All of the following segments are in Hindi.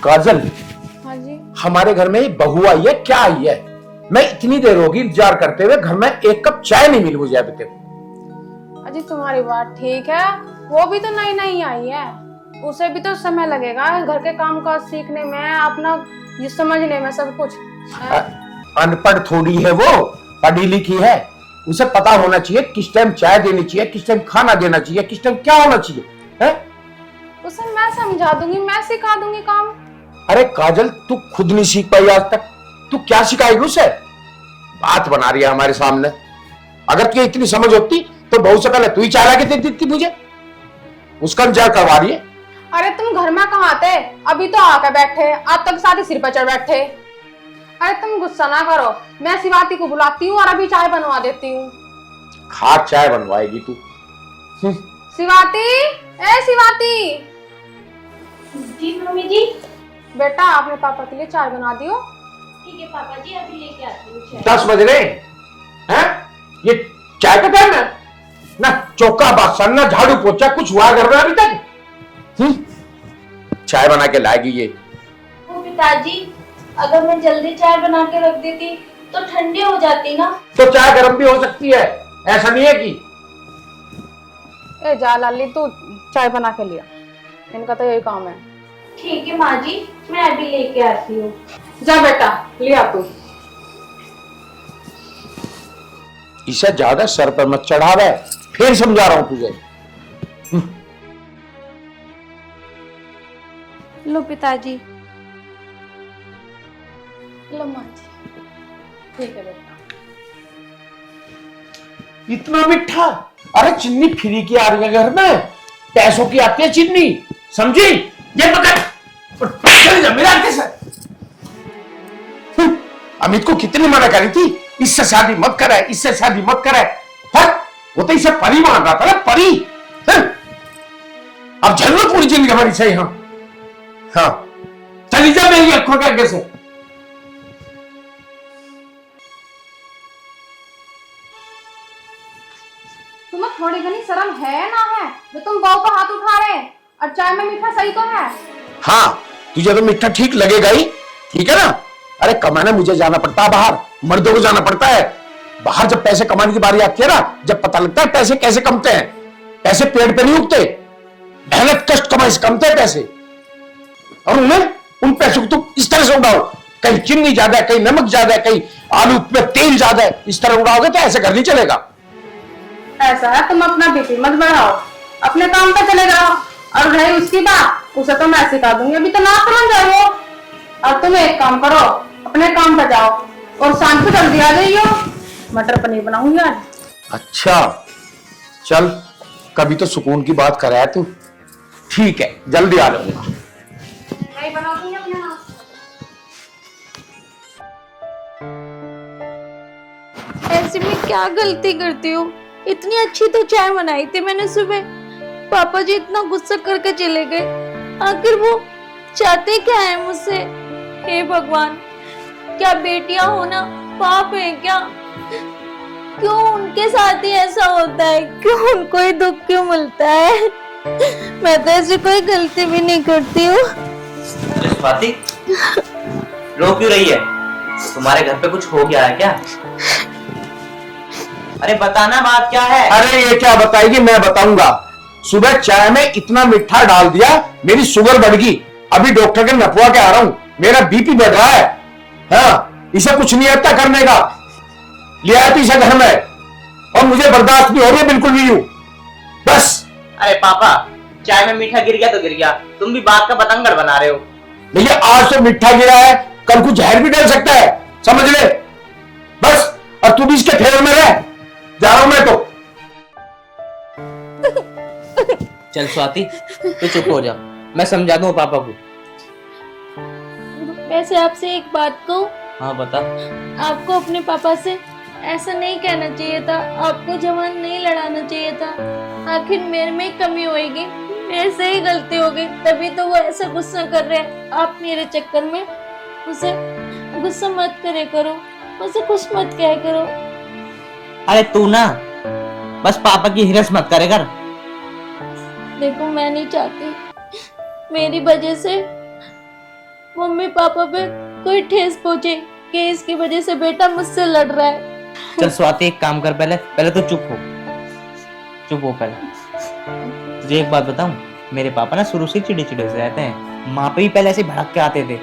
काजल, हाँ जी। हमारे घर में बहू आई है, क्या आई है? मैं इतनी देर होगी इंतजार करते हुए, घर में एक कप चाय नहीं मिली मुझे अभी तक। अजी तुम्हारी बात ठीक है, वो भी तो नई नई आई है, उसे भी तो समय लगेगा घर के काम काज सीखने में, अपना ये समझने में सब कुछ। अनपढ़ थोड़ी है वो, पढ़ी लिखी है। उसे पता होना चाहिए किस टाइम चाय देनी चाहिए, किस टाइम खाना देना चाहिए, किस टाइम क्या होना चाहिए है? उसे मैं समझा दूंगी, मैं सिखा दूंगी काम। अरे काजल, तू खुद नहीं सीख पाई आज तक, तू क्या सिखाएगी उसे? बात बना रही है हमारे सामने। अगर तुझे इतनी समझ होती तो बहुत से पहले तू ही चाय ला के दे देती मुझे। उसका इंतजार करवा रही है। अरे तुम घर में कहाँ थे? अभी तो आकर बैठे, अब तक साथ ही सिर पर चढ़ बैठे। अरे तुम गुस्सा ना करो, मैं शिवाती को बुलाती हूँ और अभी चाय बनवा देती हूँ। खाक चाय बनवाएगी तू? शिवाती, ए शिवाती। जी मम्मी जी। बेटा आपने पापा के लिए चाय बना दियो। ठीक है पापा जी, अभी लेके आती हूँ चाय। 10 बज रहे हैं? ये चाय का टाइम है ना? चौका बासन ना झाड़ू पोछा कुछ हुआ घर में अभी तक? चाय बना के लाएगी ये। वो पिताजी, अगर मैं जल्दी चाय बना के रख देती तो ठंडी हो जाती ना। तो चाय गर्म भी हो सकती है, ऐसा नहीं है कि। ए जा लाली, तू चाय बना के लिया, इनका तो यही काम है। ठीक है माँ जी, मैं अभी लेके आती हूँ। जा बेटा लिया तू। इसे ज्यादा सर पर मत चढ़ावे, फिर समझा रहा हूं तुझे। लो पिताजी। लो माँ जी। ठीक है बेटा। इतना मीठा? अरे चीनी फ्री की आ रही है घर में, पैसों की आती है चीनी, समझी? ये पकड़ और चल जा मेरे आगे से। अमित को कितनी मना करी थी, इससे शादी मत करे, इससे शादी मत करे। वो तो इसे परी मान रहा था ना, परी। अब झलना पूरी जिंदगी हमारी सही। हाँ हाँ, चली जा मेरी आंखों के आगे से। तुम्हें थोड़ी घनी शर्म है ना है जो तुम बहू पर हाथ उठा रहे हैं? और चाय में मीठा सही तो है। हाँ, तुझे तो मीठा ठीक लगेगा ही, ठीक है ना? अरे कमाने मुझे जाना पड़ता है बाहर, मर्दों को जाना पड़ता है बाहर। जब पैसे कमाने की बारी आती है ना, जब पता लगता है पैसे कैसे कमते हैं। पैसे पेड़ पे नहीं उगते, मेहनत कष्ट कमाई से कमते हैं पैसे। और उन पैसों को तुम इस तरह से उड़ाओ, कहीं चीनी ज्यादा है, कहीं नमक ज्यादा है, कहीं आलू में तेल ज्यादा है, इस तरह उड़ाओगे तो ऐसे घर नहीं चलेगा। ऐसा है, तुम अपना बीपी मत बढ़ाओ, अपने काम पे चले जाओ। और रही उसकी बात, उसे तो मैं सिखा दूंगी, अभी तो ना समझ रहे हो। और तुम एक काम करो, अपने काम पे जाओ और शाम को जल्दी आ जाइयो, मटर पनीर बनाऊंगी आज। अच्छा चल, कभी तो सुकून की बात कराया तू। ठीक है, जल्दी आ जाऊंगा। मैं बना दूंगी अपने हाथ। ऐसे में क्या गलती करती हूँ? इतनी अच्छी तो चाय बनाई थी मैंने सुबह, पापा जी इतना गुस्सा करके चले गए। आखिर वो चाहते क्या है मुझसे? हे भगवान, क्या बेटियां होना पाप है क्या? क्यों उनके साथ ही ऐसा होता है? क्यों उनको ही दुख क्यों मिलता है? मैं तो ऐसी कोई गलती भी नहीं करती हूँ। स्वाति, रो क्यों रही है? तुम्हारे घर पे कुछ हो गया है क्या? अरे बताना, बात क्या है? अरे ये क्या बताएगी, मैं बताऊंगा। सुबह चाय में इतना मीठा डाल दिया, मेरी शुगर बढ़ गई। अभी डॉक्टर के नपवा के आ रहा हूं, मेरा बीपी बढ़ रहा है। हाँ, इसे कुछ नहीं आता करने का, ले आया तो इसे घर में, और मुझे बर्दाश्त नहीं हो रही है बिल्कुल भी यूं। बस। अरे पापा, चाय में मीठा गिर गया तो गिर गया, तुम भी बात का बतंगड़ बना रहे हो। भैया आज तो मीठा गिरा है, कल को जहर भी डल सकता है, समझ ले। बस, और तू भी इसके फेवर में रह, जा रहा हूं मैं तो। चल स्वाति, तू चुप हो जा, मैं समझा दूं पापा को। वैसे आपसे एक बात कहूं? हाँ बता। आपको अपने पापा से ऐसा नहीं कहना चाहिए था, आपको जवान नहीं लड़ाना चाहिए था। आखिर मेरे में कमी होगी, मेरे से ही गलती हो गई, तभी तो वो ऐसा गुस्सा कर रहे हैं। आप मेरे चक्कर में उसे गुस्सा मत करे करो, उसे कुछ मत कहा करो। अरे तू ना बस पापा की हिरस मत करे कर। देखो मैं नहीं चाहती मेरी वजह से मम्मी पापा पे कोई ठेस पहुंचे कि इसकी वजह से बेटा मुझसे लड़ रहा है। चल स्वाति, एक काम कर, पहले पहले तो चुप हो पहले। तुझे एक बात बताऊं, मेरे पापा ना शुरू से चिड़े से रहते हैं। माँ पे भी पहले ऐसे भड़क के आते थे।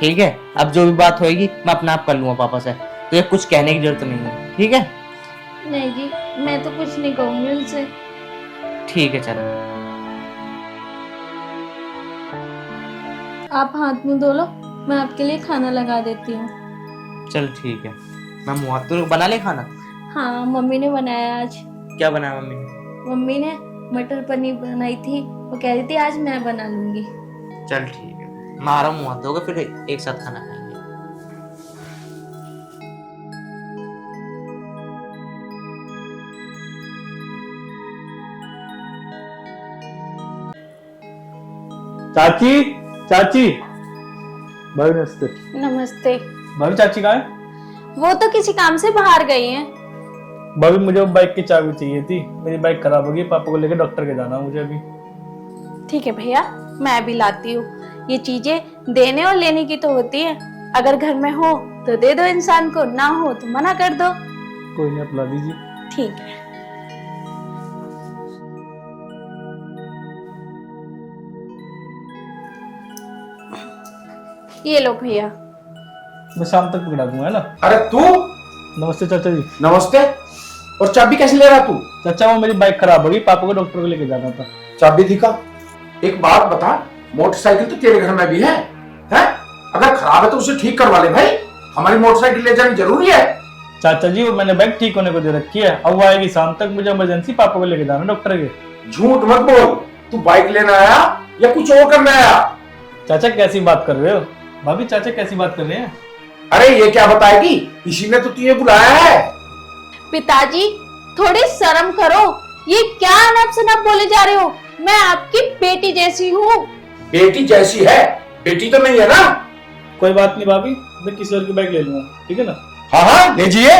ठीक है, अब जो भी बात होगी मैं अपना आप कर लूंगा पापा से, तुझे कुछ कहने की जरूरत नहीं है, ठीक है? नहीं जी, मैं तो कुछ नहीं कहूंगी उनसे। ठीक है चल। आप हाथ मुंह धो लो, मैं आपके लिए खाना लगा देती हूँ। चल ठीक है, मैं मुँह हाथ तो बना ले खाना। हाँ, मम्मी ने बनाया आज। क्या बनाया मम्मी ने? मम्मी ने मटर पनीर बनाई थी, वो कह रही थी आज मैं बना लूंगी। चल ठीक है, मैं आ रहा हूँ, मुँह हाथ धोकर फिर एक साथ खाना खाएंगे। चाची, चाची। भाभी नमस्ते। नमस्ते। भाभी चाची कहाँ है? वो तो किसी काम से बाहर गई हैं। भाभी मुझे वो बाइक की चाबी चाहिए थी, मेरी बाइक खराब हो गई, पापा को लेकर डॉक्टर के जाना है मुझे अभी। ठीक है भैया, मैं भी लाती हूँ। ये चीजें देने और लेने की तो होती है, अगर घर में हो तो दे दो इंसान को, ना हो तो मना कर दो। कोई नहीं, आप ला दीजिए। ठीक है। ये लो भैया। मैं शाम तक पकड़ा दूंगा, है ना? अरे तू, नमस्ते चाचा जी। नमस्ते। और चाबी कैसे ले रहा तू? चाचा वो मेरी बाइक खराब हो गई, पापा को डॉक्टर को लेके जाना था। चाबी दिखा। एक बात बता, मोटरसाइकिल तो तेरे घर में भी है? अगर खराब है तो उसे ठीक करवा ले भाई, हमारी मोटरसाइकिल ले जानी जरूरी है। चाचा जी वो मैंने बाइक ठीक होने को दे रखी है, अब वो आएगी शाम तक, मुझे इमरजेंसी पापा को लेके जाना डॉक्टर के। झूठ मत बोल, तू बाइक लेने आया या कुछ और करने आया? चाचा कैसी बात कर रहे हो? भाभी चाचा कैसी बात कर रहे हैं? अरे ये क्या बताएगी, इसी ने तो तुझे बुलाया है। पिताजी थोड़ी शर्म करो, ये क्या अनब शनब बोले जा रहे हो? मैं आपकी बेटी जैसी हूँ। बेटी जैसी है? बेटी तो नहीं है ना? कोई बात नहीं भाभी, मैं किसी और की बाइक ले लूंगा, ठीक है ना? हाँ हाँ लीजिए।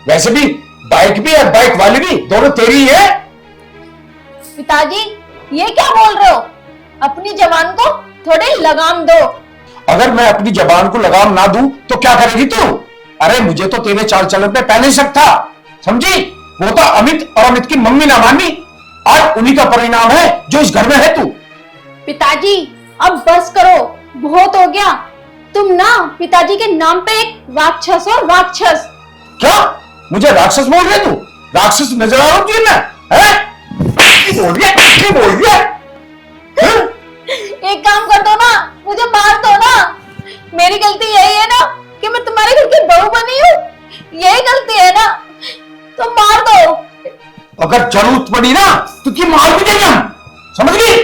वैसे भी बाइक भी है, बाइक वाली भी, दोनों तेरी ही है। पिताजी ये क्या बोल रहे हो? अपनी जवान को थोड़ी लगाम दो। अगर मैं अपनी जबान को लगाम ना दूं तो क्या करेगी तू? अरे मुझे तो तेरे चाल चलन पे पहले शक था, समझी? वो तो अमित और अमित की मम्मी ना मानी, आज उन्हीं का परिणाम है जो इस घर में है तू। पिताजी अब बस करो, बहुत हो गया। तुम ना पिताजी के नाम पे एक राक्षस हो, राक्षस। क्या मुझे राक्षस बोल रहे तू? राक्षस नजर आ रहा हूँ तुझे मैं? बोल रही है, क्या बोल रही है? एक काम कर दो ना, मुझे मार दो ना। मेरी गलती यही है ना कि मैं तुम्हारे घर की बहू बनी हूँ, यही गलती है ना, तो मार दो। अगर जरूरत पड़ी ना तो की मार भी देंगे हम, समझ गई?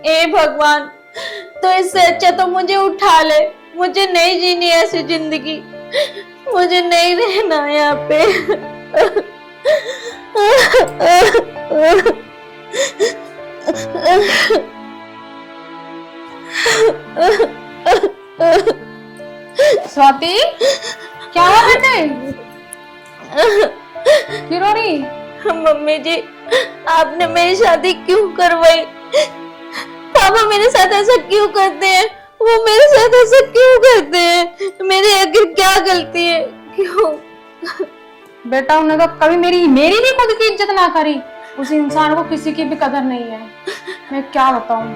ए भगवान, तो इससे अच्छा तो मुझे उठा ले, मुझे नहीं जीनी ऐसी जिंदगी, मुझे नहीं रहना यहाँ पे। स्वाति क्या हुआ बेटे, क्यों रो रही? मम्मी जी आपने मेरी शादी क्यों करवाई? पापा मेरे साथ ऐसा क्यों करते हैं? वो मेरे साथ ऐसा क्यों करते हैं? मेरी आखिर क्या गलती है? क्यों? बेटा उन्हें तो कभी मेरी भी खुद की इज्जत ना करी, उस इंसान को किसी की भी कदर नहीं है। मैं क्या बताऊं,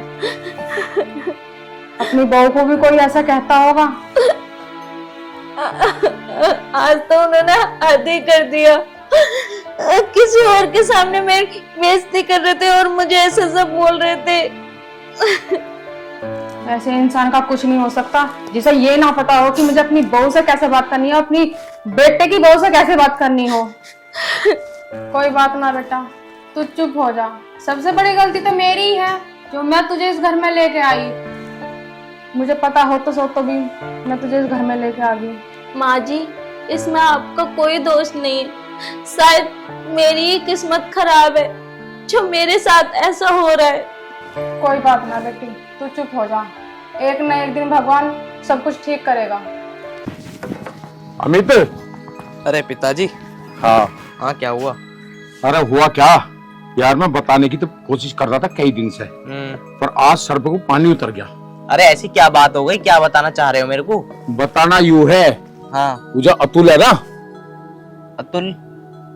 अपनी बहू को भी कोई ऐसा कहता होगा। आज तो उन्होंने हद ही कर दिया, किसी और के सामने मेरी बेइज्जती कर रहे थे और मुझे ऐसा सब बोल रहे थे। ऐसे इंसान का कुछ नहीं हो सकता जिसे ये ना पता हो कि मुझे अपनी बहू से कैसे बात करनी है, अपनी बेटे की बहू से कैसे बात करनी हो। कोई बात ना बेटा, तू चुप हो जा। सबसे बड़ी गलती तो मेरी ही है जो मैं तुझे इस घर में लेके आई। मुझे पता हो तो भी मैं तुझे इस घर में लेके आ गई। माँ जी इसमें आपका कोई दोष नहीं है, शायद मेरी ही किस्मत खराब है जो मेरे साथ ऐसा हो रहा है। कोई बात ना बेटी, तू चुप हो जा, एक न एक दिन भगवान सब कुछ ठीक करेगा। अमित। अरे पिताजी। हाँ हाँ क्या हुआ? अरे हुआ क्या यार, मैं बताने की तो कोशिश कर रहा था कई दिन से, पर आज सर पे को पानी उतर गया। अरे ऐसी क्या बात हो गई, क्या बताना चाह रहे हो मेरे को? बताना यूं है, हाँ। वो जो अतुल है ना, अतुल?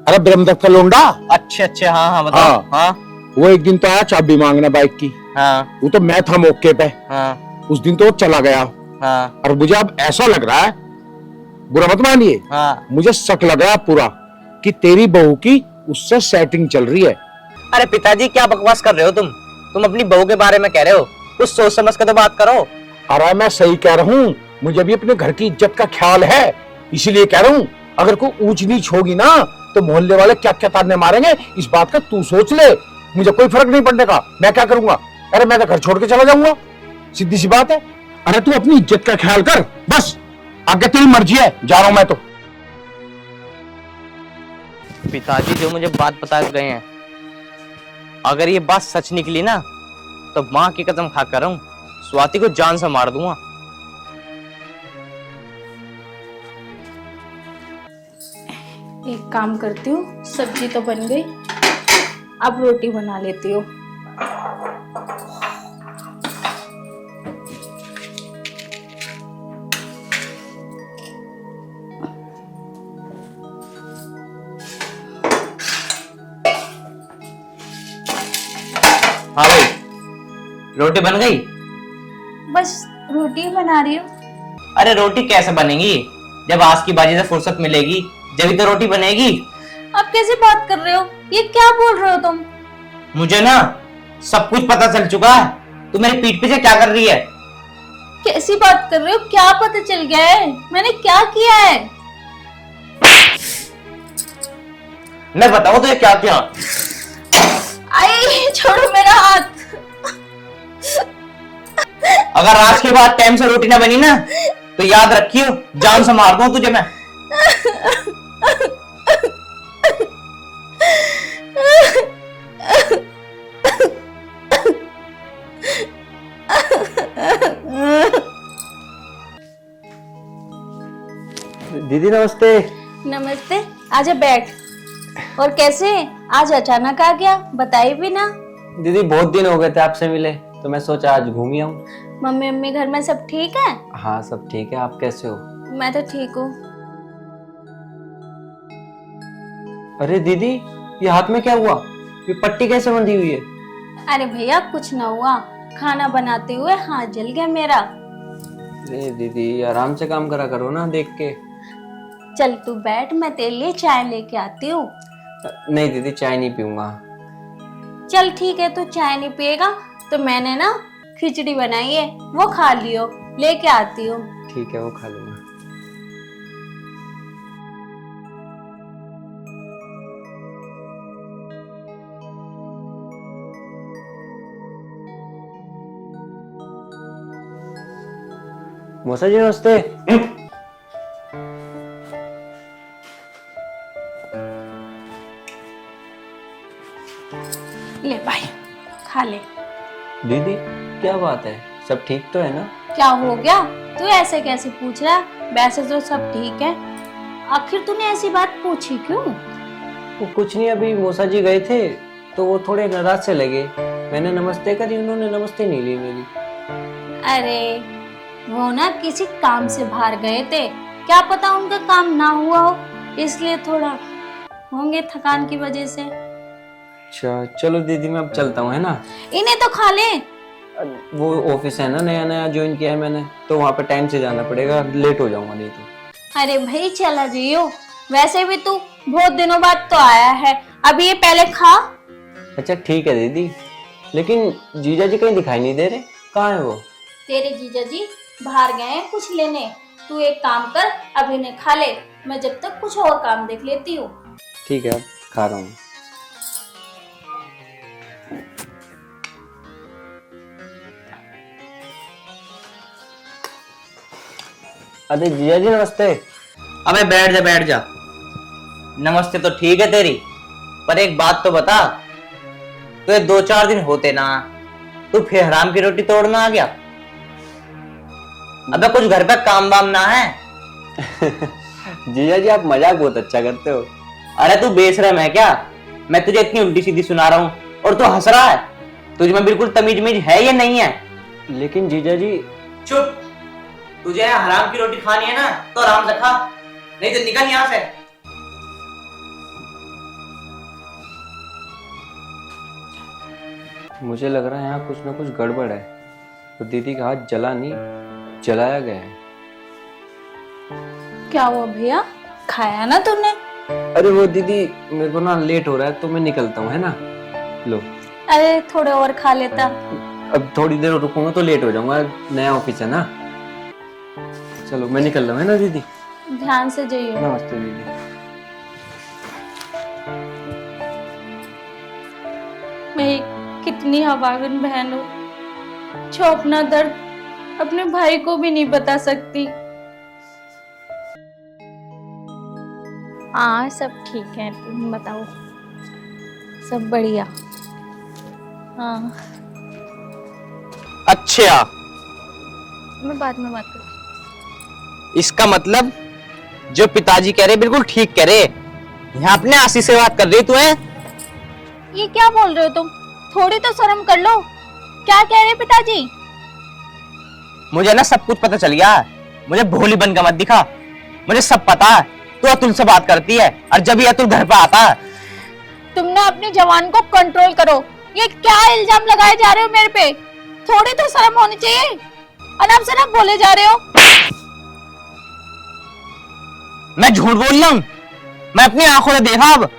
अरे ब्रह्मदत्त का लोंडा। अच्छे अच्छे, हाँ हाँ बताओ। हाँ वो एक दिन तो आया चाबी मांगने बाइक की। हाँ वो तो मैं था मौके पे। हाँ उस दिन तो वो चला गया। हाँ और मुझे अब ऐसा लग रहा है, बुरा मत मानिए, हाँ। मुझे शक लग रहा है पूरा कि तेरी बहू की उससे सेटिंग चल रही है। अरे पिताजी क्या बकवास कर रहे हो तुम? तुम अपनी बहू के बारे में कह रहे हो, कुछ सोच समझ कर तो बात करो। अरे मैं सही कह रहा हूँ, मुझे भी अपने घर की इज्जत का ख्याल है, इसीलिए कह रहा हूँ। अगर कोई ऊंच नीच होगी ना तो मोहल्ले वाले क्या क्या ताने मारेंगे, इस बात का तू सोच ले। मुझे कोई फर्क नहीं पड़ने का, मैं क्या करूंगा? अरे मैं तो घर छोड़ के चला जाऊंगा, सीधी सी बात है। अरे तू अपनी इज्जत का ख्याल कर बस, आगे तेरी मर्जी है, जा रहा हूं मैं तो। पिताजी जो मुझे बात बता गए हैं, अगर ये बात सच निकली ना तो माँ की कसम खा कर हूं, स्वाति को जान से मार दूंगा। एक काम करती हूँ, सब्जी तो बन गई, अब रोटी बना लेती हूँ। हाँ भाई, रोटी बन गई? बस रोटी बना रही हूँ। अरे रोटी कैसे बनेगी, जब आज की बाजी से फुर्सत मिलेगी जब तो रोटी बनेगी। आप कैसे बात कर रहे हो, ये क्या बोल रहे हो तुम? मुझे ना सब कुछ पता चल चुका है, तू मेरे पीठ पीछे क्या कर रही है? कैसी बात कर रहे हो, क्या पता चल गया है? मैंने क्या किया है? मैं बताऊं तो ये क्या किया? आई छोड़ो मेरा हाथ। अगर आज के बाद टाइम से रोटी ना बनी ना तो याद रखियो, जान से मार दूं तुझे मैं। दीदी नमस्ते। नमस्ते, आजा बैठ। और कैसे आज अचानक आ गया, बताई भी ना। दीदी बहुत दिन हो गए थे आपसे मिले, तो मैं सोचा आज घूम ही आऊं। मम्मी मम्मी घर में सब ठीक है? हाँ सब ठीक है, आप कैसे हो? मैं तो ठीक हूँ। अरे दीदी ये हाथ में क्या हुआ, ये पट्टी कैसे बंधी हुई है? अरे भैया कुछ ना हुआ, खाना बनाते हुए हाथ जल गया मेरा। अरे दीदी आराम से काम करा करो ना, देख के। चल तू बैठ, मैं तेरे लिए चाय लेके आती हूँ। नहीं दीदी चाय नहीं पीऊंगा। चल ठीक है, तू चाय नहीं पिएगा तो मैंने ना खिचड़ी बनाई है, वो खा लियो, लेके आती हूँ। ठीक है वो खा लूंगा। मौसा जी नमस्ते। ले भाई खा ले। दीदी क्या बात है, सब ठीक तो है ना? क्या हो गया, तू ऐसे कैसे पूछ रहा है? वैसे तो सब ठीक है, आखिर तूने ऐसी बात पूछी क्यों? वो कुछ नहीं, अभी मौसा जी गए थे तो वो थोड़े नाराज से लगे, मैंने नमस्ते करी, उन्होंने नमस्ते नहीं ली मेरी। अरे वो ना किसी काम से बाहर गए थे, क्या पता उनका काम ना हुआ हो, इसलिए थोड़ा होंगे थकान की वजह से। अच्छा चलो दीदी मैं अब चलता हूँ, है ना? इन्हें तो खा ले। वो ऑफिस है ना, नया नया ज्वाइन किया है मैंने, तो वहाँ पे टाइम से जाना पड़ेगा, लेट हो जाऊंगा नहीं तो। अरे भाई चला जाइयो, वैसे भी तू बहुत दिनों बाद तो आया है, अभी ये पहले खा। अच्छा ठीक है दीदी, लेकिन जीजा जी कहीं दिखाई नहीं दे रहे, कहाँ है वो? तेरे जीजा जी बाहर गए हैं कुछ लेने, तू एक काम कर अभी इन्हें खा ले, मैं जब तक कुछ और काम देख लेती हूँ। ठीक है अब खा रहा हूँ। अरे जीजा जी नमस्ते। अबे बैठ जा बैठ जा। नमस्ते तो ठीक है तेरी, पर एक बात तो बता, तो 2-4 दिन होते ना तू फिर हराम की रोटी तोड़ना आ गया? अबे कुछ घर पे काम वाम ना है? जीजा जी आप मजाक बहुत अच्छा करते हो। अरे तू बेशरम है क्या? मैं तुझे इतनी उल्टी सीधी सुना रहा हूँ और तू हंस रहा है। तुझ में बिल्कुल तमीज है या नहीं है? लेकिन जीजा जी चुप। तुझे हराम की रोटी खानी है ना तो आराम से खा, नहीं तो निकल यहाँ से। मुझे लग रहा है यहाँ कुछ ना कुछ गड़बड़ है। तो दीदी का हाथ जला नहीं, जलाया गया है। क्या हुआ भैया, खाया ना तूने? अरे वो दीदी मेरे को ना लेट हो रहा है तो मैं निकलता हूँ, है ना। लो अरे थोड़े और खा लेता। अब थोड़ी देर रुकूंगा तो लेट हो जाऊंगा, नया ऑफिस है ना। चलो मैं निकल रहा हूँ, है ना दीदी। ध्यान से जाइए। नमस्ते दीदी। मैं कितनी हवागन बहन हूँ जो अपना दर्द अपने भाई को भी नहीं बता सकती। हाँ सब ठीक है, तुम बताओ। सब बढ़िया। हाँ अच्छा, मैं बाद में बात करूँ। इसका मतलब जो पिताजी कह रहे बिल्कुल ठीक कह रहे। यहाँ अपने आशीष से बात कर रही तू है? ये क्या बोल रहे हो तुम? थोड़ी तो शर्म कर लो। क्या कह रहे पिताजी? मुझे ना सब कुछ पता चल गया है। मुझे भोली बन का मत दिखा, मुझे सब पता है। तू अतुल से बात करती है और जब ये अतुल घर पे आता है। तुमने अपनी जवान को कंट्रोल करो। ये क्या इल्जाम लगाए जा रहे हो मेरे पे? थोड़ी तो शर्म होनी चाहिए। अनाप शनाप बोले जा रहे हो। मैं झूठ बोल रहा हूँ? मैं अपनी आंखों से देखा। अब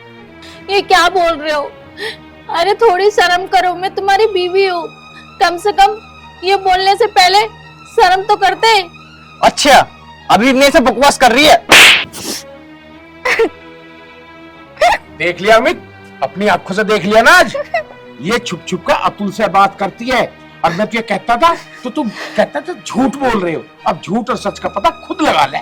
ये क्या बोल रहे हो? अरे थोड़ी शर्म करो, मैं तुम्हारी बीवी हूँ। कम से कम ये बोलने से पहले शर्म तो करते। अच्छा, अभी मेरे से बकवास कर रही है। देख लिया अमित, अपनी आंखों से देख लिया ना आज। ये छुप छुप कर अतुल से बात करती है और मैं तुझे कहता था तो तू कहता था झूठ बोल रहे हो। अब झूठ और सच का पता खुद लगा ले।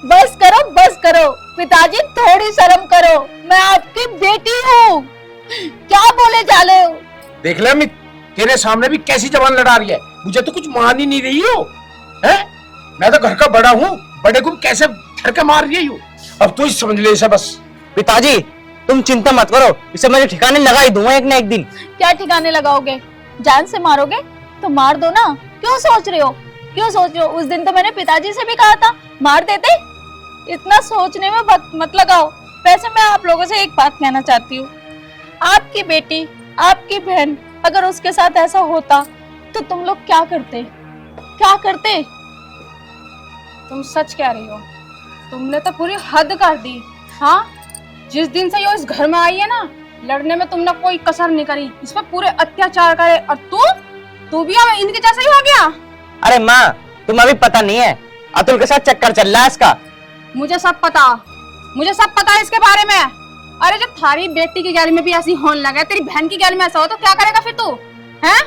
बस करो, बस करो पिताजी, थोड़ी शर्म करो। मैं आपकी बेटी हूँ। क्या बोले जा रहे हो? देख ले अमित, तेरे सामने भी कैसी जबान लड़ा रही है। मुझे तो कुछ मान ही नहीं रही हो, हैं? मैं तो घर का बड़ा हूँ, बड़े को कैसे धर के मार रही हूँ। अब तू ही समझ ले इसे बस। पिताजी तुम चिंता मत करो, इसे मैं ठिकाने लगा ही दूंगा एक ना एक दिन। क्या ठिकाने लगाओगे? जान से मारोगे तो मार दो ना। क्यों सोच रहे हो? क्यों सोच रहे हो? उस दिन तो मैंने पिताजी से भी कहा था मार देते। इतना सोचने में वक्त मत लगाओ। वैसे मैं आप लोगों से एक बात कहना चाहती हूँ। आपकी बेटी, आपकी बहन, अगर उसके साथ ऐसा होता तो तुम लोग क्या करते? क्या करते? तुम सच कह रही हो। तुमने तो पूरी हद कर दी। हाँ, जिस दिन से ये इस घर में आई है ना, लड़ने में तुमने कोई कसर नहीं करी। इस पर पूरे अत्याचार करे। और तू भी अब इनके जैसा ही हो गया। अरे माँ, तुम अभी पता नहीं है, अतुल के साथ चक्कर चल रहा है इसका। मुझे सब पता है इसके बारे में। अरे जब थारी बेटी की गैली में भी ऐसी होने लगा, तेरी बहन की गैली में ऐसा हो तो क्या करेगा फिर तू? हैं?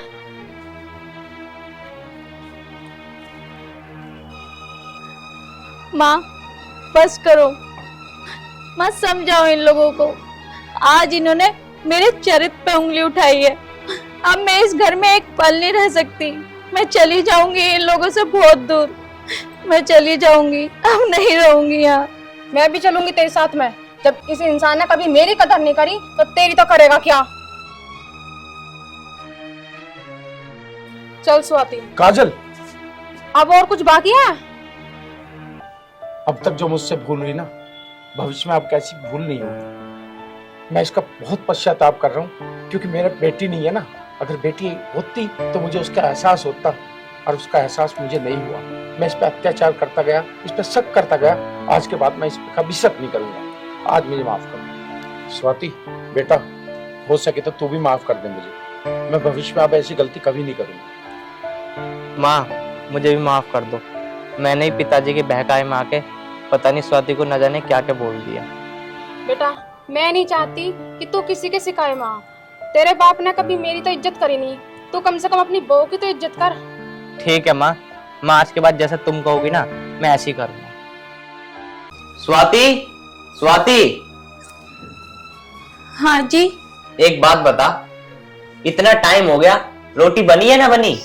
माँ बस करो, मत समझाओ इन लोगों को। आज इन्होंने मेरे चरित्र पे उंगली उठाई है। अब मैं इस घर में एक पल नहीं रह सकती। मैं चली जाऊंगी इन लोगों से बहुत दूर। मैं चली जाऊंगी, अब नहीं रहूंगी यहाँ। मैं भी चलूंगी तेरे साथ में। जब इस इंसान ने कभी मेरी कदर नहीं करी तो तेरी तो करेगा क्या? चल स्वाति, काजल, अब और कुछ बाकी है? अब तक जो मुझसे भूल हुई ना, भविष्य में अब कैसी भूल नहीं होगी। मैं इसका बहुत पश्चाताप कर रहा हूँ, क्योंकि मेरा बेटी नहीं है ना। अगर बेटी होती तो मुझे उसका एहसास होता, और उसका एहसास मुझे नहीं हुआ। मैं इस पर अत्याचार करता गया, इस पर शक करता गया। आज के बाद मैं इस पर कभी शक नहीं करूंगा। आज मुझे माफ कर स्वाति। बेटा, हो सके तो तू भी माफ कर दे मुझे। मैं भविष्य में अब ऐसी गलती कभी नहीं करूंगा। माँ, मुझे भी माफ कर दो। मैंने ही पिताजी के बहकाए में आके पता नहीं स्वाति को न जाने क्या क्या बोल दिया। बेटा, मैं नहीं चाहती कि तू किसी के शिकायत में आ। तेरे बाप ने कभी मेरी तो इज्जत करी नहीं, तू कम से कम अपनी बहू की तो इज्जत कर। ठीक है माँ, मैं आज के बाद जैसे तुम कहोगी ना, मैं ऐसे ही करूंगा। स्वाति, स्वाति, हाँ जी। एक बात बता, इतना टाइम हो गया, रोटी बनी है ना बनी?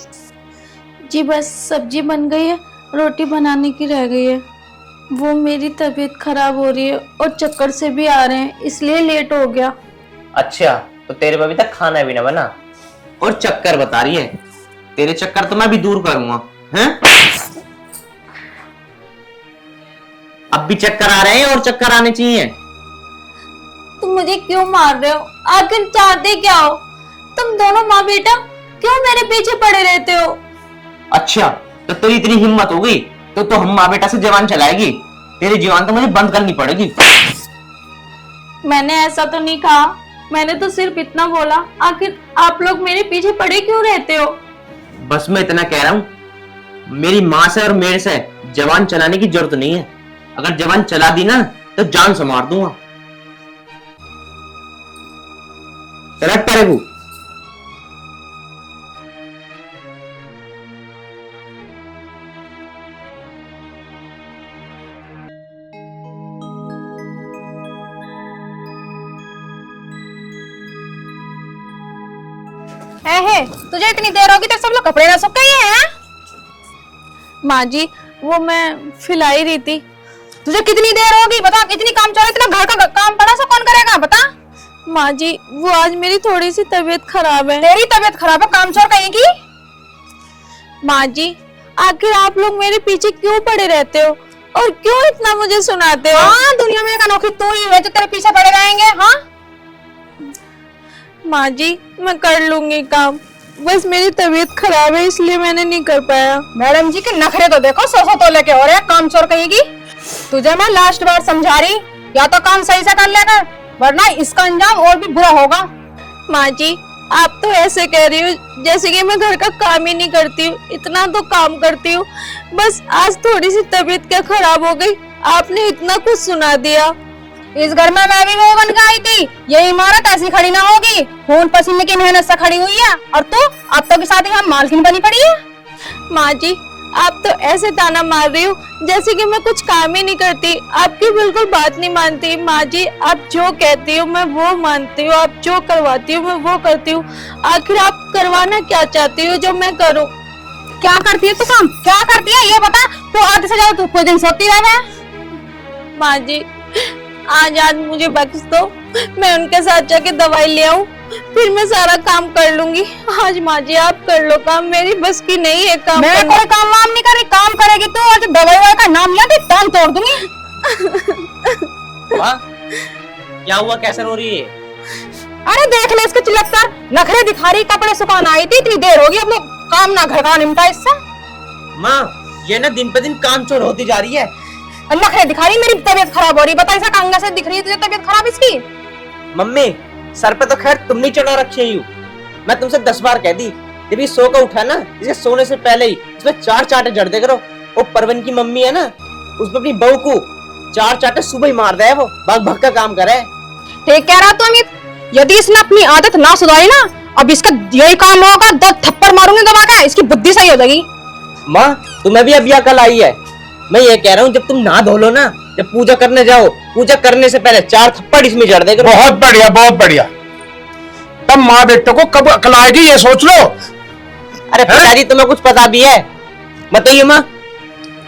जी बस सब्जी बन गई है, रोटी बनाने की रह गई है। वो मेरी तबीयत खराब हो रही है और चक्कर से भी आ रहे हैं, इसलिए लेट हो गया। अच्छा, तो तेरे पे अभी तक खाना भी ना बना और चक्कर बता रही है। तेरे चक्कर तो मैं भी दूर करूंगा, हैं? अब भी चक्कर आ रहे हैं और चक्कर आने चाहिए। तुम मुझे क्यों मार रहे हो? आखिर चाहते क्या हो? तुम दोनों माँ बेटा क्यों मेरे पीछे पड़े रहते हो? अच्छा, तो तेरी इतनी हिम्मत हो गई तो हम माँ बेटा से जवान चलाएगी। तेरी जवान तो मुझे बंद करनी पड़ेगी। मैंने ऐसा तो नहीं कहा, मैंने तो सिर्फ इतना बोला, आखिर आप लोग मेरे पीछे पड़े क्यों रहते हो? बस मैं इतना कह रहा हूँ, मेरी माँ से और मेरे से जवान चलाने की जरूरत नहीं है। अगर जवान चला दी ना तो जान से मार दूंगा। चला तेरे को। तुझे इतनी देर होगी तो सब लोग कपड़े ना सूख गए हैं? माँ जी, वो मैं फैला ही रही थी। तुझे कितनी देर होगी बता? कितनी काम चल रहा है? इतना घर का काम पड़ा सब कौन करेगा बता? माँ जी, वो आज मेरी थोड़ी सी तबीयत खराब है। तेरी तबीयत खराब है, काम चोर कहीं की? माँ जी, आखिर आप लोग मेरे पीछे क्यों पड़े रहते हो और क्यों इतना मुझे सुनाते हो? हाँ, दुनिया में एक अनोखी तू ही है जो तेरे पीछे पड़े रहेंगे। हाँ माँ जी, मैं कर लूंगी काम, बस मेरी तबीयत खराब है इसलिए मैंने नहीं कर पाया। मैडम जी के नखरे तो देखो, 100 तोले के हो रहे हैं, काम चोर कहीं की। तुझे मैं लास्ट बार समझा रही, या तो काम सही से कर लेगा वरना इसका अंजाम और भी बुरा होगा। माँ जी, आप तो ऐसे कह रही हो जैसे कि मैं घर का काम ही नहीं करती हूँ। इतना तो काम करती हूँ, बस आज थोड़ी सी तबीयत क्या खराब हो गई, आपने इतना कुछ सुना दिया। इस घर में मैं भी वो बन के आई थी, ये इमारत ऐसी खड़ी ना होगी। खून पसीने की मेहनत से खड़ी हुई है, और तू अब तो के साथ ही हम मालकिन बनी पड़ी है। माँ जी, आप तो ऐसे ताना मार रही हो जैसे कि मैं कुछ काम ही नहीं करती, आपकी बिल्कुल बात नहीं मानती। माँ जी, आप जो कहती हो मैं वो मानती हूँ, आप जो करवाती हो मैं वो करती हूँ। आखिर आप करवाना क्या चाहती हो जो मैं करूँ? क्या करती है तू काम? क्या करती है ये बता? तू आधे से ज्यादा तू पूरे दिन सोती रह। माँ जी, आज मुझे बख्श दो, मैं उनके साथ जाके दवाई ले आऊं, फिर मैं सारा काम कर लूंगी। आज माँ जी आप कर लो काम, मेरी बस की नहीं है काम। मैं कोई काम वाम नहीं कर रही, काम करेगी तू। और दवाई का नाम लिया तो टांग तोड़ दूंगी। क्या हुआ, कैसे रो रही है? अरे देख ले इसके चिल्लकर, नखरे दिखा रही, कपड़े सुखाना आई थी, इतनी देर होगी, अब लोग काम ना घर का निपटा इससे। माँ, ये ना दिन पे दिन काम चोर होती जा रही है। नखरे दिखा रही, मेरी तबीयत खराब हो रही, बता ऐसा कांगा से दिख रही है तुझे तबीयत खराब इसकी? मम्मी, सर पे तो खैर तुमने चढ़ा रखी है यूं। मैं तुमसे 10 बार कह दी, जब ये सो कर उठा ना, इसे सोने से पहले ही इसमें 4 चांटे जड़ दे करो। वो परवन की मम्मी है ना, उसमें अपनी बहू को 4 चांटे सुबह ही मार दे, वो भाग भाग का काम करे। ठीक कह रहा तू अमित, यदि इसने अपनी आदत ना सुधारी ना, अब इसका यही काम होगा, 2 थप्पड़ मारूंगी दबा के, इसकी बुद्धि सही हो जाएगी। माँ, तुम्हें भी अब यह कल आई है। मैं ये कह रहा हूँ, जब तुम नहा धो लो ना, जब पूजा करने जाओ, पूजा करने से पहले 4 थप्पड़ इसमें जड़ दे करो। बहुत बढ़िया, बहुत बढ़िया। तब माँ बेटे को कब अकल आएगी ये सोच लो। अरे पिताजी, तुम्हें कुछ पता भी है? बताइए माँ।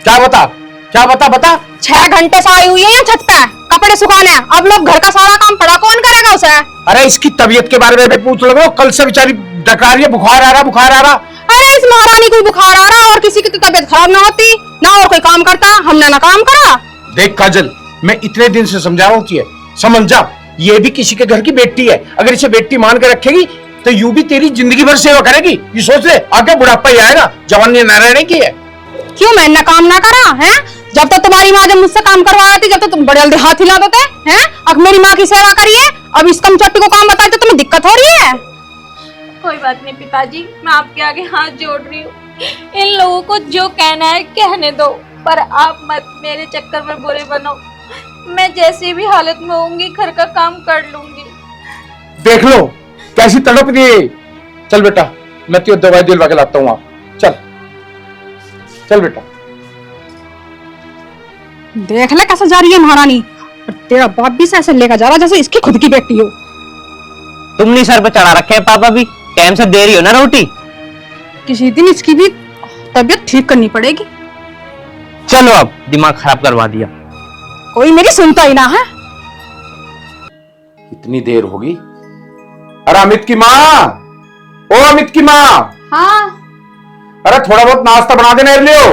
क्या बता, क्या बता? 6 घंटे से आई हुई है ये छत पे कपड़े सुखाने, अब लोग घर का सारा काम पड़ा, कौन करेगा उसे? अरे इसकी तबीयत के बारे में भी पूछ लो, कल से बेचारी डका रही है, बुखार आ रहा। अरे इस महारानी को बुखार आ रहा, और किसी की तो तबीयत खराब ना होती ना, और कोई काम करता, हमने ना काम करा। देख काजल, मैं इतने दिन से समझा रहा हूँ तुझे, समझ जा, ये भी किसी के घर की बेटी है। अगर इसे बेटी मान के रखेगी तो यूं भी तेरी जिंदगी भर सेवा करेगी। ये सोच ले, आगे बुढ़ापा ही आएगा, जवानी न रहने की है। क्यों मैंने काम ना करा है? जब तक तुम्हारी माँ जब मुझसे काम करवा रही थी, जब तक तुम बड़े जल्दी हाथ हिला देते हैं। अब मेरी माँ की सेवा करिए, अब इस कम चट्टी को काम बताए तो तुम्हें दिक्कत हो रही है। कोई बात नहीं पिताजी, मैं आपके आगे हाथ जोड़ रही हूँ, इन लोगों को जो कहना है कहने दो, पर आप मत मेरे चक्कर में बुरे बनो। मैं जैसी भी हालत में होंगी घर का काम कर लूंगी। देख लो कैसी तड़प रही है। चल बेटा, मैं तुझे दवाई दिलवा के लाता हूँ। आप चल बेटा। देख ले कैसे जा रही है महारानी, और तेरा बाप भी ऐसे लेकर जा रहा जैसे इसकी खुद की बेटी हो। तुमने सर पे चढ़ा रखे है पापा भी, टाइम से दे रही हो ना रोटी। किसी दिन इसकी भी तबीयत ठीक करनी पड़ेगी। चलो अब दिमाग खराब करवा दिया। कोई मेरी सुनता ही ना है। इतनी देर होगी। अरे अमित की माँ, ओ अमित की माँ, हाँ अरे थोड़ा बहुत नाश्ता बना देना लियो।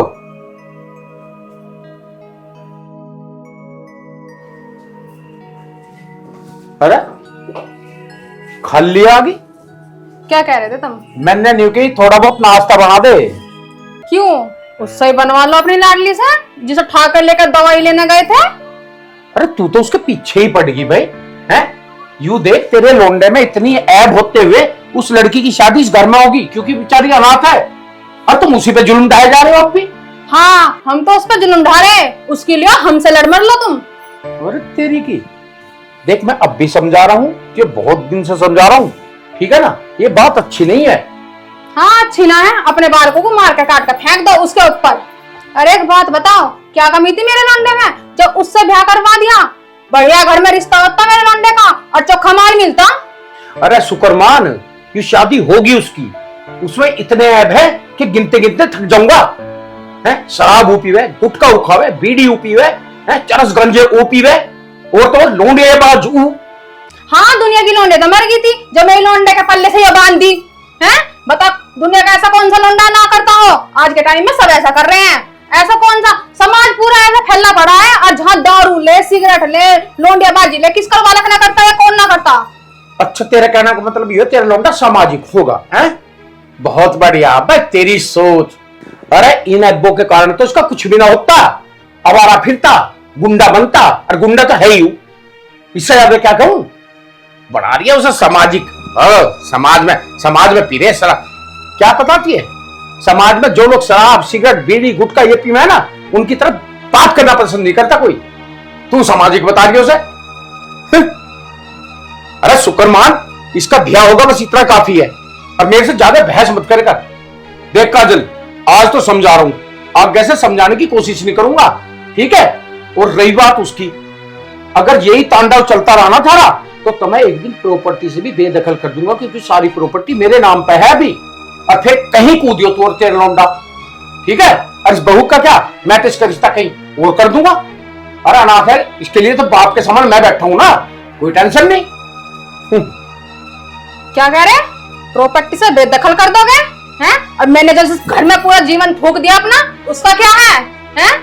अरे खल लिया आगे। क्या कह रहे थे तुम? मैंने न्यू की थोड़ा बहुत नाश्ता बना दे। क्यों? उससे ही बनवा लो अपनी लाडली से, जिसे ठाकर लेकर दवाई लेने गए थे। अरे तू तो उसके पीछे ही पड़ गई भाई। हैं? यू देख, तेरे लोंडे में इतनी ऐब होते हुए उस लड़की की शादी इस घर में होगी क्योंकि बेचारी अनाथ है, और तुम उसी पे जुल्म ढाए जा रहे हो अब भी। हाँ, हम तो उस पर जुल्म ढा रहे, उसके लिए हमसे लड़ मर लो तुम। अरे तेरी की देख, मैं अब भी समझा रहा हूं, ये बहुत दिन से समझा रहा हूं, ठीक है ना? ये बात अच्छी नहीं है। हाँ, अच्छी ना है, अपने बालकों को मार के काट कर फेंक दो उसके ऊपर। अरे एक बात बताओ, क्या कमी थी मेरे लौंडे में जब उससे ब्याह करवा दिया? बढ़िया घर में रिश्ता होता मेरे लौंडे का और चोखा माल मिलता। अरे शुक्रमान, ये शादी होगी उसकी, उसमें इतने ऐब है कि गिनते गिनते थक जाऊंगा। है शराब ऊ पीवे, गुटखा ऊ खावे, बीड़ी ऊ पीवे, है चरस गंजे ऊ पीवे, और तो लोंडे बाज ऊ। हाँ, दुनिया की लौंडे तो मर गई थी जो मेरे लौंडे के पल्ले से ये बांध दी है। बता, दुनिया का ऐसा कौन सा लौंडा ना करता हो? आज के टाइम में सब ऐसा कर रहे हैं। ऐसा कौन सा समाज पूरा ऐसा फैला पड़ा है, और जहाँ दारू ले, सिगरेट ले, लोंडियाबाजी ले, किसका बालक ना करता है, कौन ना करता? अच्छा, तेरा कहना का मतलब ये तेरा लौंडा सामाजिक होगा, है? बहुत बढ़िया भाई तेरी सोच। अरे इन अब्बों के कारण तो उसका कुछ भी ना होता, आवारा फिरता, गुंडा बनता, और गुंडा तो है ही। इससे ज्यादा क्या कहूं? बना रही है उसे सामाजिक। समाज में पी रहे शराब। क्या पता थी समाज में जो लोग शराब, सिगरेट, बीड़ी, गुटखा ये पीवे ना, उनकी तरफ बात करना पसंद नहीं करता कोई। तू सामाजिक बता रही है उसे? अरे शुक्रमान, इसका ब्याह होगा बस इतना काफी है, और मेरे से ज्यादा बहस मत करेगा। देख काजल, आज तो समझा रहा हूं, आगे से समझाने की कोशिश नहीं करूंगा, ठीक है? और रही बात उसकी, अगर यही तांडव चलता रहा ना थारा, तो मैं एक दिन प्रॉपर्टी से भी बेदखल कर दूंगा, क्योंकि सारी प्रॉपर्टी मेरे नाम पे है अभी। और फिर कहीं कूदियो तू और तेरा लौंडा, ठीक है? और इस बहू का क्या, मैं तो इसका रिश्ता कहीं और कर दूंगा। अरे अनाथ है, इसके लिए तो बाप के समान मैं बैठा हूं ना, कोई टेंशन नहीं। क्या कह रहे? प्रॉपर्टी से बेदखल कर दोगे? हैं? और मैंने जो इस घर में पूरा जीवन फूंक दिया अपना, उसका क्या है? हैं?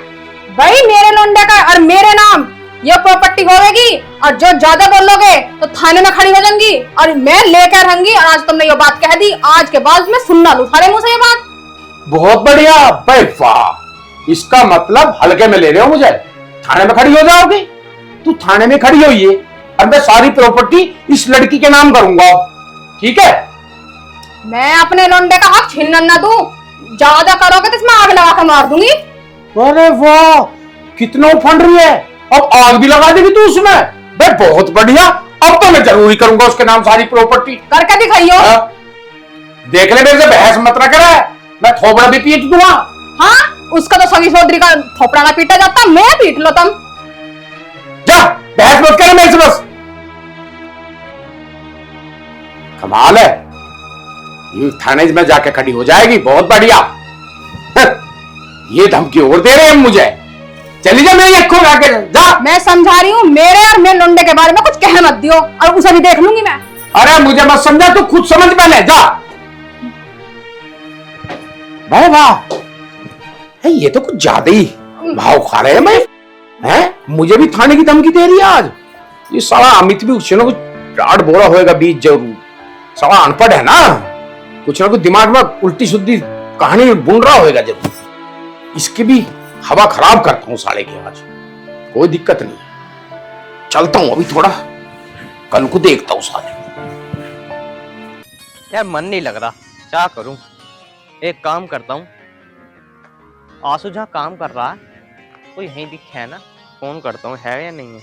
भाई मेरे लौंडे का और मेरे नाम ये प्रॉपर्टी होगी, और जो ज्यादा बोलोगे तो थाने में खड़ी हो जाऊंगी, और मैं लेकर रहूंगी। और आज तुमने ये बात कह दी, आज के बाद मैं सुनना लूं थारे मुंह से ये बात। बहुत बढ़िया भाई, वाह! इसका मतलब हल्के में ले रहे हो मुझे? थाने में खड़ी हो जाओगी? तू थाने में खड़ी हुई है, और मैं सारी प्रॉपर्टी इस लड़की के नाम करूंगा, ठीक है? मैं अपने लौंडे का हक छीनना ना दूं, ज्यादा करोगे तो इसमें आग लगा कर मार दूंगी। अरे वाह, कितना उफंड रही है, अब आग भी लगा देगी तू उसमें? भाई बहुत बढ़िया, अब तो मैं जरूरी करूंगा उसके नाम सारी प्रॉपर्टी। करके दिखाइयो। देख ले, मेरे से बहस मत ना करे, मैं थोबड़ा भी पीट दूंगा। हाँ, उसका तो सगी चौधरी का थोपड़ा ना पीटा जाता, मैं पीट लो तुम। जा, बहस मत करे मेरे से बस। कमाल है, ये थाने में जाके खड़ी हो जाएगी, बहुत बढ़िया। ये धमकी और दे रहे हैं मुझे। चली जा मेरी अखों में आके, जा। मैं समझा रही हूँ, मेरे और मेरे लौंडे के बारे में कुछ कह मत दियो, और उसे भी देख लूंगी मैं। अरे मुझे मत समझा, तू खुद समझ पहले, जा। भाई वाह, ये तो कुछ ज्यादा ही भाव खा रहे हैं भाई। हैं? मुझे भी थाने की धमकी दे रही है आज। ये साला अमित भी कुछ ना कुछ डांट बोला होएगा बीच जरूर। साला अनपढ़ है ना, कुछ ना कुछ दिमाग में उल्टी सुद्धी कहानी बुन रहा होएगा जरूर। इसकी भी हवा खराब करता हूं साले की आज, कोई दिक्कत नहीं। चलता हूं अभी थोड़ा, कल को देखता हूं साले। यार मन नहीं लग रहा, क्या करूं? एक काम करता हूं, आंसू जहाँ काम कर रहा है वो यहीं दिखे है ना, फोन करता हूँ, है या नहीं है।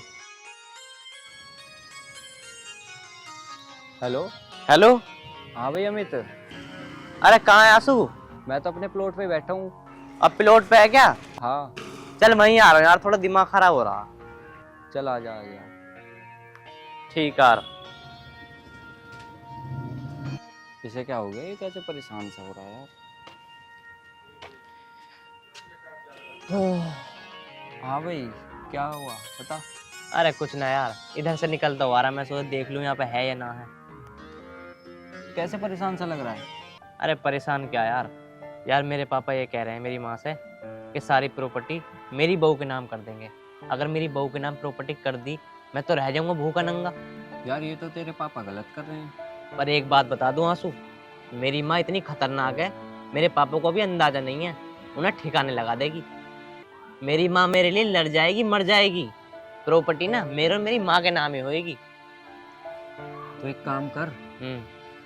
हेलो। हेलो। हाँ भाई अमित, अरे कहाँ है आंसू? मैं तो अपने प्लॉट पे बैठा हूँ। अब प्लॉट पे है क्या? हाँ। चल वहीं आ रहा हूँ यार, थोड़ा दिमाग खराब हो रहा। चल आ जा आ जा। ठीक यार। इसे क्या हो गया, ये कैसे परेशान सा हो रहा है यार? हाँ भाई, क्या हुआ बता। अरे कुछ ना यार, इधर से निकलता हुआ रहा, मैं सोचा देख लूं यहाँ पे है या ना है। कैसे परेशान सा लग रहा है? अरे परेशान क्या यार, यार मेरे पापा ये कह रहे हैं मेरी माँ से कि सारी प्रॉपर्टी मेरी बहू के नाम कर देंगे। अगर मेरी बहू के नाम प्रॉपर्टी कर दी, मैं तो रह जाऊंगा भूखा नंगा। यार ये तो तेरे पापा गलत कर रहे हैं। पर एक बात बता दूं आंसू, मेरी माँ इतनी खतरनाक है, मेरे पापा को भी अंदाजा नहीं है, उन्हें ठिकाने लगा देगी। मेरी माँ मेरे लिए लड़ जाएगी, मर जाएगी। प्रॉपर्टी ना मेरे और मेरी माँ के नाम ही होएगी। तो एक काम कर,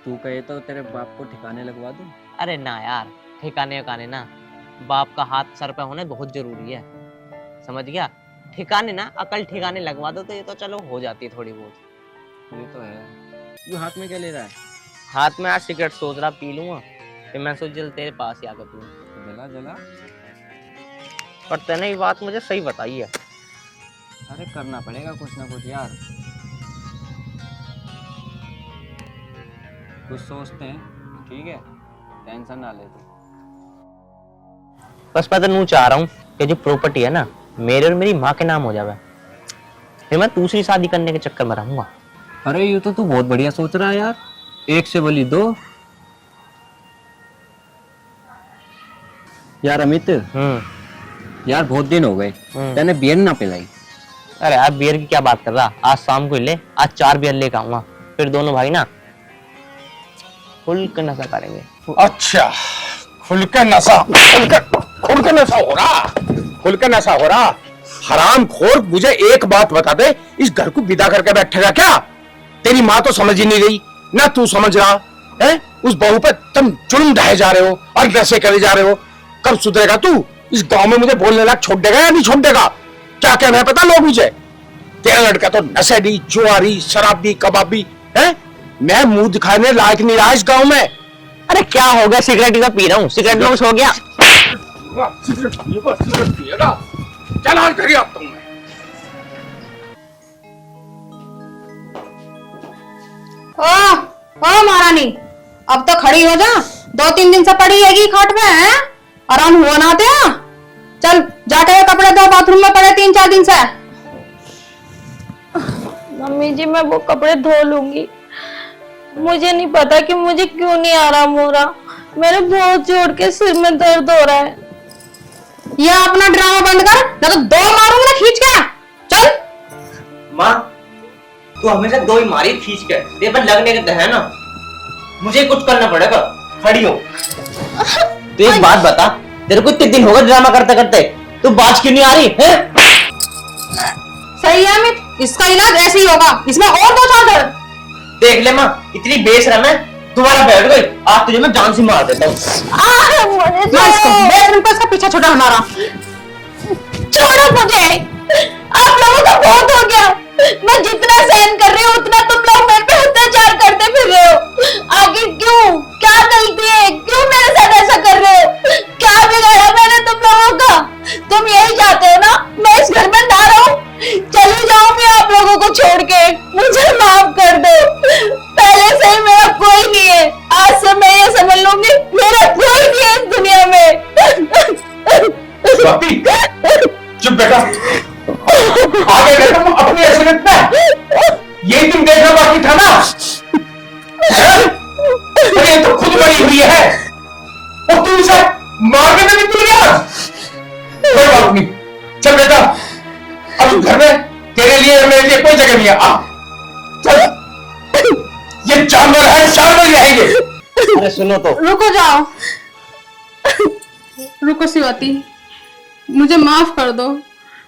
तू कहे तो तेरे बाप को ठिकाने लगवा दूं। अरे ना यार, ठिकाने उकाने ना, बाप का हाथ सर पे होना बहुत जरूरी है, समझ गया। ठिकाने ना, अकल ठिकाने लगवा दो तो ये तो चलो हो जाती है थोड़ी बहुत। ये तो है। तू हाथ में क्या ले रहा है? हाथ में आज सिगरेट सोच रहा पी लूंगा, फिर मैं सोच जल तेरे पास ही आकर पीऊं। जला जला। पर तूने ये बात मुझे सही बताई है। अरे करना पड़ेगा कुछ ना कुछ यार। कुछ सोचते हैं, ठीक है, टेंशन ना ले तू। बस मैं तो नू चाह रहा हूँ कि जो प्रॉपर्टी है ना मेरे और मेरी माँ के नाम हो जावे, फिर मैं दूसरी शादी करने के चक्कर में रहूंगा। अरे ये तो तू बहुत बढ़िया सोच रहा है यार, एक से बली दो। यार अमित, यार बहुत दिन हो गए तैने बियर ना पिलाई। अरे यार बियर की क्या बात कर रहा, आज शाम को ही ले, आज 4 बियर लेकर आऊंगा, फिर दोनों भाई ना फुल का नशा करेंगे। अच्छा, खुल के नशा, खुल के नशा हो रहा, खुल के नशा हो रहा। हराम खोर, मुझे एक बात बता दे, इस घर को विदा करके बैठेगा क्या? तेरी माँ तो समझ ही नहीं रही, ना तू समझ रहा है। उस बहू पे तुम जुल्म ढाए जा रहे हो और नशे करे जा रहे हो। कब सुधरेगा तू? इस गांव में मुझे बोलने लायक छोड़ देगा या नहीं छोड़ देगा? क्या कहना है पता लोग मुझे? तेरा लड़का तो नशेड़ी, जुआरी, शराबी, कबाबी है। मैं मुंह दिखाने लायक नहीं रहा इस गांव में। अरे क्या हो गया, सिगरेट ही तो पी रहा हूँ, सिगरेट में कुछ हो गया? सिगरेट पिएगा? चल आज घर ही आता हूं मैं। ओ महारानी, अब तो खड़ी हो जा, 2-3 दिन से पड़ी हैगी खाट में, है आराम हुआ ना आते। चल जाके कपड़े धो, बाथरूम में पड़े 3-4 दिन से। मम्मी जी मैं वो कपड़े धो लूंगी, मुझे नहीं पता कि मुझे क्यों नहीं आराम हो रहा, मेरे बहुत जोर के सिर में दर्द हो रहा है। ये अपना ड्रामा बंद कर, ना तो 2 मारूंगी ना खींच के। चल। माँ तू हमेशा 2 ही मारी खींच के, तेरे पर लगने के है ना, मुझे कुछ करना पड़ेगा। खड़ी हो। तू एक बात बता, तेरे को इतने दिन हो गए ड्रामा करते करते, तू बाज क्यों नहीं आ रही है? सही है अमित, इसका इलाज ऐसे ही होगा, इसमें और 2-4 दर्द। देख ले माँ, इतनी बेशरम है, तुम्हारा बैठ गई, आज तुझे मैं जान से मार देता हूँ। इसका पीछा छोटा हमारा। छोड़ो मुझे, आप लोगों का बहुत हो गया, मैं जितना सहन कर रही हूँ उतना तुम लोग मेरे पे अत्याचार करते फिर रहे हो। आखिर क्यों, क्या गलती है, क्यों मेरे साथ ऐसा कर रहे हो? क्या बिगाड़ा मैंने तुम लोगों का? तुम यही चाहते हो ना मैं इस घर में ना रहूं, चली जाऊंगी आप लोगों को छोड़ के, मुझे माफ कर दो। पहले से ही मेरा कोई नहीं है, आज से मैं ये समझ लूंगी मेरा कोई नहीं है इस दुनिया में। स्वाति, चुप बेटा, आगे बेटा तुम अपनी असलियत में ये तुम देखना बाकी था ना। ये तो खुद बनी हुई है और तू इसे मारने में निकल गया। कोई बात नहीं, चल बेटा, अब घर में तेरे लिए और मेरे लिए कोई जगह नहीं है। आ चल, ये जानवर है, जानवर ही रहेंगे। अरे सुनो तो, रुको जाओ, रुको शिवाती, मुझे माफ कर दो,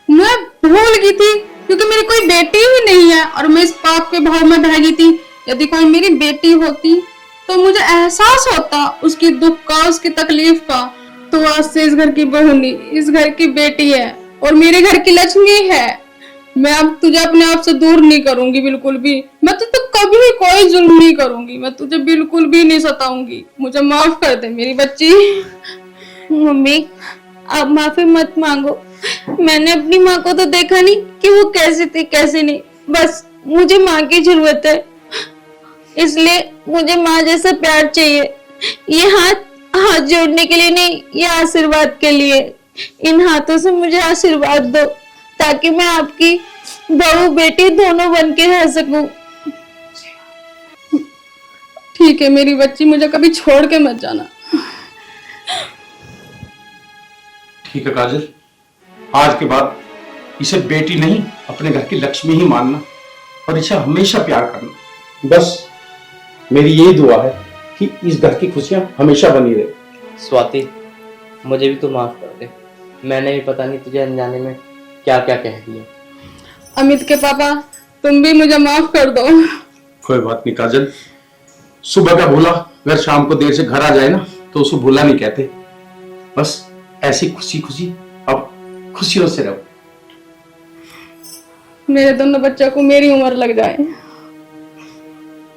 मैं भूल गई थी क्योंकि मेरी कोई बेटी ही नहीं है और मैं इस पाप के भाव में बह गई थी। यदि कोई मेरी बेटी होती तो मुझे एहसास होता उसकी दुख का, उसकी तकलीफ का। तो आज से इस घर की बहू नहीं, इस घर की बेटी है और मेरे घर की लक्ष्मी है। मैं अब तुझे अपने आप से दूर नहीं करूंगी बिल्कुल भी। मैं तो कभी भी कोई जुल्म नहीं करूंगी, मैं तुझे बिल्कुल भी नहीं सताऊंगी। मुझे माफ कर दे मेरी बच्ची। मम्मी आप माफी मत मांगो, मैंने अपनी माँ को तो देखा नहीं कि वो कैसी थी कैसी नहीं, बस मुझे माँ की जरूरत है, इसलिए मुझे माँ जैसा प्यार चाहिए। ये हाथ जोड़ने के लिए नहीं, ये आशीर्वाद के लिए। इन हाथों से मुझे आशीर्वाद दो ताकि मैं आपकी बहू बेटी दोनों बन के रह सकूं। ठीक है मेरी बच्ची, मुझे कभी छोड़ के मत जाना। ठीक है काजल, आज के बाद इसे बेटी नहीं अपने घर की लक्ष्मी ही मानना और इसे हमेशा प्यार करना। बस मेरी यही दुआ है कि इस घर की खुशियां हमेशा बनी रहे। स्वाति, मुझे भी तू माफ कर दे। मैंने भी पता नहीं तुझे अनजाने में क्या क्या कह दिया। अमित के पापा, तुम भी मुझे माफ कर दो। कोई बात नहीं काजल, सुबह का भूला अगर शाम को देर से घर आ जाए ना तो उसको भूला नहीं कहते। बस ऐसी खुशी खुशी अब खुशियों से रहो। मेरे दोनों बच्चों को मेरी उम्र लग जाए।